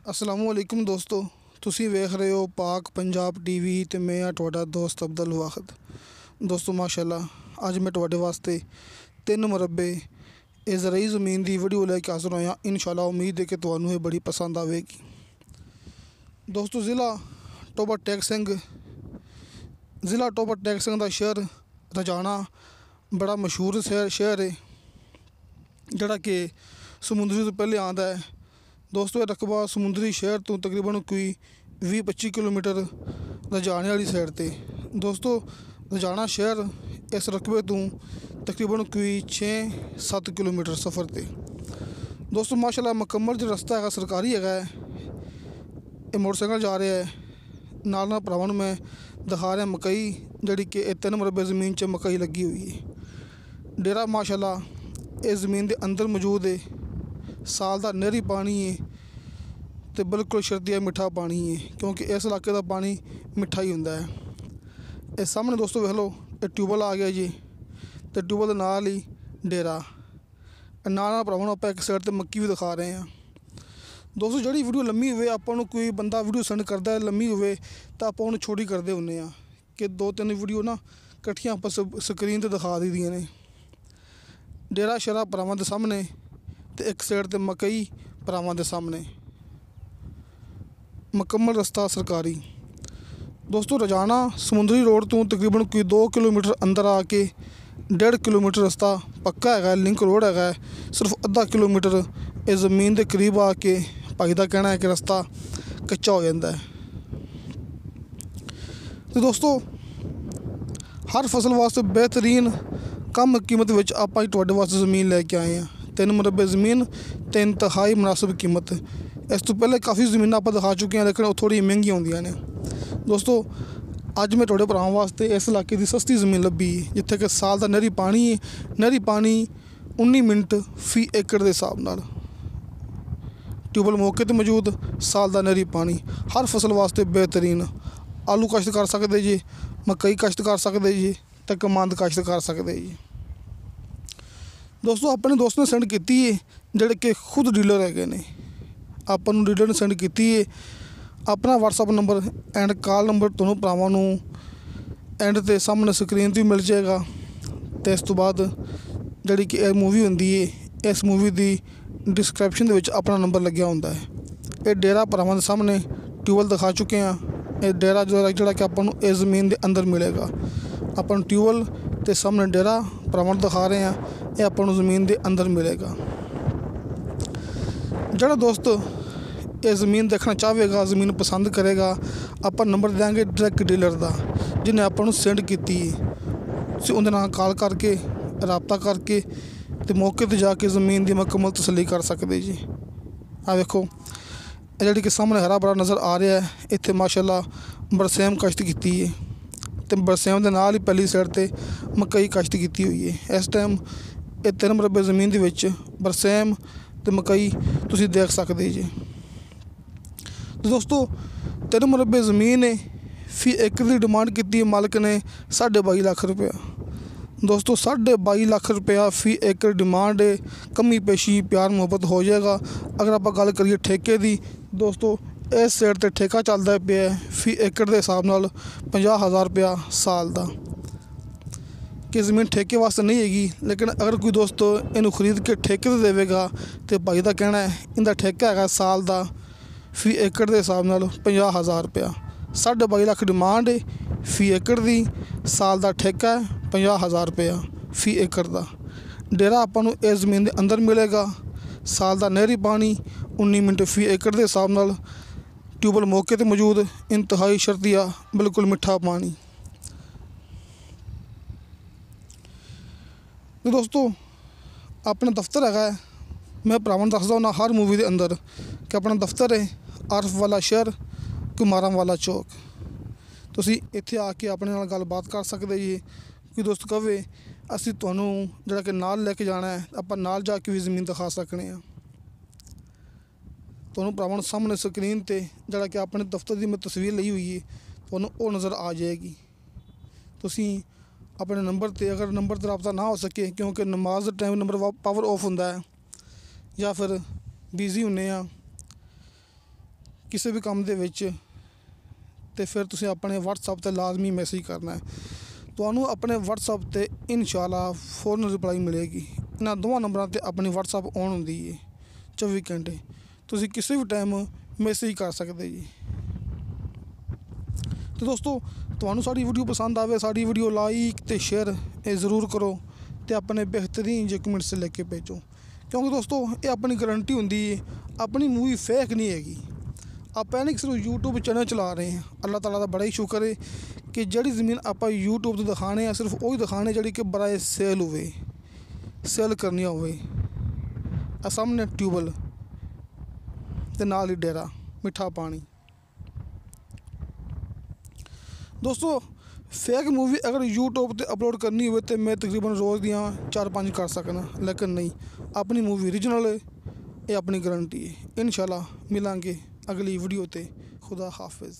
असलामुअलैकुम दोस्तों, ਤੁਸੀਂ ਵੇਖ ਰਹੇ ਹੋ ਪਾਕ ਪੰਜਾਬ ਟੀਵੀ ਤੇ ਮੈਂ ਆ ਤੁਹਾਡਾ ਦੋਸਤ ਅਬਦੁਲ ਵਾਹਿਦ। ਦੋਸਤੋ ਮਾਸ਼ਾਅੱਲਾ ਅੱਜ ਮੈਂ ਤੁਹਾਡੇ ਵਾਸਤੇ 3 ਮੁਰੱਬੇ ਇਜ਼ਰਾਈ ਜ਼ਮੀਨ ਦੀ ਵੀਡੀਓ ਲੈ ਕੇ ਹਾਜ਼ਰ ਹੋਇਆ। ਇਨਸ਼ਾਅੱਲਾ ਉਮੀਦ ਹੈ ਕਿ ਤੁਹਾਨੂੰ ਇਹ ਬੜੀ ਪਸੰਦ ਆਵੇਗੀ। ਦੋਸਤੋ ਜ਼ਿਲ੍ਹਾ ਟੋਬਾ ਟੈਕ ਸਿੰਘ ਦਾ ਸ਼ਹਿਰ ਰਜਾਣਾ ਬੜਾ ਮਸ਼ਹੂਰ ਸ਼ਹਿਰ ਹੈ ਜਿਹੜਾ ਕਿ ਸਮੁੰਦਰੀ ਤੋਂ ਪਹਿਲੇ ਆਉਂਦਾ ਹੈ। दोस्तों, यह रकबा समुद्री शहर तो तकरीबन कोई 20-25 किलोमीटर रजाने वाली साइड ते। दोस्तों, रजाना शहर इस रकबे तो तकरीबन कोई 6-7 किलोमीटर सफ़र ते। दोस्तों माशाल्लाह मुकम्मल जो रस्ता है सरकारी है। ये मोटरसाइकिल जा रहा है नाल भरावां मैं दिखा रहा मकई जी कि 3 मुरब्बे ज़मीन च मकई लगी हुई है। डेरा माशाल्लाह इस ज़मीन के अंदर मौजूद है। साल का नहरी पानी है तो बिल्कुल शर्तिया मिठा पानी है क्योंकि इस इलाके का पानी मिठा ही होंदा है। इस सामने दोस्तों वेख लो ये ट्यूबवैल आ गया जी तो ट्यूबवैल के नाल ही डेरा नाल भरावां आप एक साइड ते मक्की भी दिखा रहे हैं। दोस्तों जी वीडियो लम्मी होवे आपां नूं कोई बंदा वीडियो सेंड करता है लम्मी होवे तो आपां उहनूं छोटी करते हुंदे आ कि 2-3 वीडियो ना इकट्ठियां आपां स्क्रीन ते दिखा दईदियां ने। डेरा शरा भरावां दे सामने तो एक साइड ते मकई भरावां दे सामने मुकम्मल रस्ता सरकारी। दोस्तों रजाना समुंदरी रोड तो तकरीबन कोई 2 किलोमीटर अंदर आके 1.5 किलोमीटर रस्ता पक्का है, लिंक रोड है। सिर्फ अद्धा किलोमीटर इस ज़मीन के करीब आके भाई का कहना है कि रस्ता कच्चा हो जाता है। तो दोस्तों हर फसल वास्ते बेहतरीन कम कीमत में आप तुहाडे वास्ते ज़मीन लैके आए हैं। 3 मुरब्बे ज़मीन तो इंतहाई मुनासिब कीमत। इस तो पहले काफ़ी ज़मीन आप दिखा चुके हैं लेकिन वो थोड़ी महंगी होंदियां ने। दोस्तों अज मैं तुहाडे भरावां वास्ते इस इलाके की सस्ती ज़मीन लभी जिथे कि साल का नहरी पानी है। नहरी पानी 19 मिनट फी एकड़ के हिसाब नाल ट्यूबवैल मौके पर मौजूद। साल का नहरी पानी हर फसल वास्ते बेहतरीन। आलू काश्त कर सकते जी, मकई काश्त कर सकते जी तो कमंद काश्त कर सकते जी। दोस्तों अपने दोस्त ने सेंड की है जोड़े कि खुद डीलर है ने अपन डीलर ने सेंड की है अपना WhatsApp number and call number दोनों भरावां नूं एंड ते सामने स्क्रीन तो मिल जाएगा। तो इस तो बाद जी कि यह मूवी होंदी है इस मूवी की डिस्क्रिप्शन दे विच अपना नंबर लग्या होंदा है। ये डेरा भरावां दे सामने ट्यूबवैल दिखा चुके हैं। ये डेरा जोड़ा कि आपां नूं इस ज़मीन के अंदर मिलेगा। आपां नूं ट्यूबवैल ते सामने डेरा भरावां दिखा रहे हैं ये आपां नूं ज़मीन के अंदर मिलेगा। जोड़ा दोस्त ये ज़मीन देखना चाहेगा ज़मीन पसंद करेगा आप नंबर देंगे डायरैक्ट डीलर का जिन्हें आपां नूं सेंड की तुसीं उहदे नाल कॉल करके रबता करके तो मौके पर जाके ज़मीन की मुकम्मल तसल्ली कर सकते जी। आ देखो जी कि सामने हरा भरा नज़र आ रहा है। इत्थे माशाल्लाह बरसेम काश्त की है तो बरसेम के नाल ही पहली साइड ते मकई काश्त की हुई है। इस टाइम ये 3 मुरब्बे ज़मीन के विच बरसेम तो मकई तुसीं देख सकते जी। तो दोस्तों 3 मुरब्बे ज़मीन है फी एकड़ की डिमांड की मालिक ने 22.5 लाख रुपया। दोस्तों 22.5 लाख रुपया फी एकड़ डिमांड है। कमी पेशी प्यार मुहब्बत हो जाएगा। अगर आप गल करिए ठेके की दोस्तों इस साइड ते ठेका चलता पे फी एकड़ के हिसाब नाल 50,000 रुपया साल का कि ज़मीन ठेके वास्ते नहीं हैगी। लेकिन अगर कोई दोस्त इनू खरीद के ठेके ते देवेगा तो भाई का कहना है इनका ठेका है साल का फी एकड़ के हिसाब नाल 50,000 रुपया। 22.5 लाख डिमांड है फी एकड़ की, साल का ठेका है 50,000 रुपया फी एकड़ का। डेरा आपां नूं इस ज़मीन के अंदर मिलेगा। साल का नहरी पानी 19 मिनट फी एकड़ के हिसाब नाल ट्यूबवैल मौके पर मौजूद। इंतहाई शर्तिया बिल्कुल मिठा पानी। तो दोस्तों अपना दफ्तर है मैं भरावां दसदा हुंदा हर मूवी के अंदर कि अपना दफ्तर है आरफ वाला शहर कुमारां वाला चौक। तुसीं इत्थे आके अपने नाल गलबात कर सकते जी। कोई दोस्त कहे असीं तुहानूं जिहड़ा कि नाल लैके जाना है आपां नाल जाके भी ज़मीन दिखा सकने हैं। तुहानूं भरावां सामने स्क्रीन ते जिहड़ा कि अपने दफ्तर की मैं तस्वीर ली हुई है तुहानूं वो नज़र आ जाएगी। तुसीं अपने नंबर ते अगर नंबर ते रब्ता ना हो सके क्योंकि नमाज टाइम नंबर पावर ऑफ होंदा है या फिर बिजी होंगे ਕਿਸੇ ਵੀ ਕੰਮ ਦੇ ਵਿੱਚ, ਤੇ ਫਿਰ ਤੁਸੀਂ ਆਪਣੇ WhatsApp 'ਤੇ ਲਾਜ਼ਮੀ ਮੈਸੇਜ ਕਰਨਾ ਹੈ। ਤੁਹਾਨੂੰ ਆਪਣੇ WhatsApp 'ਤੇ ਇਨਸ਼ਾਅੱਲਾ ਫੌਰਨ ਰਿਪਲਾਈ ਮਿਲੇਗੀ। ਇਹਨਾਂ ਦੋਵਾਂ ਨੰਬਰਾਂ 'ਤੇ ਆਪਣੀ WhatsApp ਔਨ ਹੁੰਦੀ ਹੈ 24 ਘੰਟੇ। ਤੁਸੀਂ ਕਿਸੇ ਵੀ ਟਾਈਮ ਮੈਸੇਜ ਕਰ ਸਕਦੇ ਜੀ। ਤੇ ਦੋਸਤੋ, ਤੁਹਾਨੂੰ ਸਾਡੀ ਵੀਡੀਓ ਪਸੰਦ ਆਵੇ, ਸਾਡੀ ਵੀਡੀਓ ਲਾਈਕ ਤੇ ਸ਼ੇਅਰ ਇਹ ਜ਼ਰੂਰ ਕਰੋ ਤੇ ਆਪਣੇ ਬਿਹਤਰੀਨ ਜਿਹੇ ਕਮੈਂਟਸ ਲੈ ਕੇ ਭੇਜੋ, ਕਿਉਂਕਿ ਦੋਸਤੋ ਇਹ ਆਪਣੀ ਗਰੰਟੀ ਹੁੰਦੀ ਹੈ, ਆਪਣੀ ਮੂਵੀ ਫੇਕ ਨਹੀਂ ਹੈਗੀ। ਆਪਾਂ ਨਹੀਂ ਸਿਰਫ YouTube ਚੈਨਲ ਚਲਾ ਰਹੇ ਹਾਂ। ਅੱਲਾਹ ਤਾਲਾ ਦਾ ਬੜਾ ਹੀ ਸ਼ੁਕਰ ਹੈ ਕਿ ਜਿਹੜੀ ਜ਼ਮੀਨ ਆਪਾਂ YouTube 'ਤੇ ਦਿਖਾਣੇ ਆ, ਸਿਰਫ ਉਹੀ ਦਿਖਾਣੇ ਜਿਹੜੀ ਕਿ ਬਰਾਏ ਸੇਲ ਹੋਵੇ, ਸੇਲ ਕਰਨੀ ਹੋਵੇ। ਆ ਸਾਹਮਣੇ ਟਿਊਬਲ ਤੇ ਨਾਲ ਹੀ ਡੇਰਾ ਮਿੱਠਾ ਪਾਣੀ। ਦੋਸਤੋ, ਫੇਕ ਮੂਵੀ ਅਗਰ YouTube 'ਤੇ ਅਪਲੋਡ ਕਰਨੀ ਹੋਵੇ ਤਾਂ ਮੈਂ ਤਕਰੀਬਨ ਰੋਜ਼ ਦੀਆਂ 4-5 ਕਰ ਸਕਦਾ, ਲੇਕਿਨ ਨਹੀਂ, ਆਪਣੀ ਮੂਵੀ ਓਰੀਜਨਲ ਹੈ, ਇਹ ਆਪਣੀ ਗਰੰਟੀ ਹੈ। ਇਨਸ਼ਾਅੱਲਾ ਮਿਲਾਂਗੇ ਅਗਲੀ ਵੀਡੀਓ 'ਤੇ। ਖੁਦਾ ਹਾਫਿਜ਼।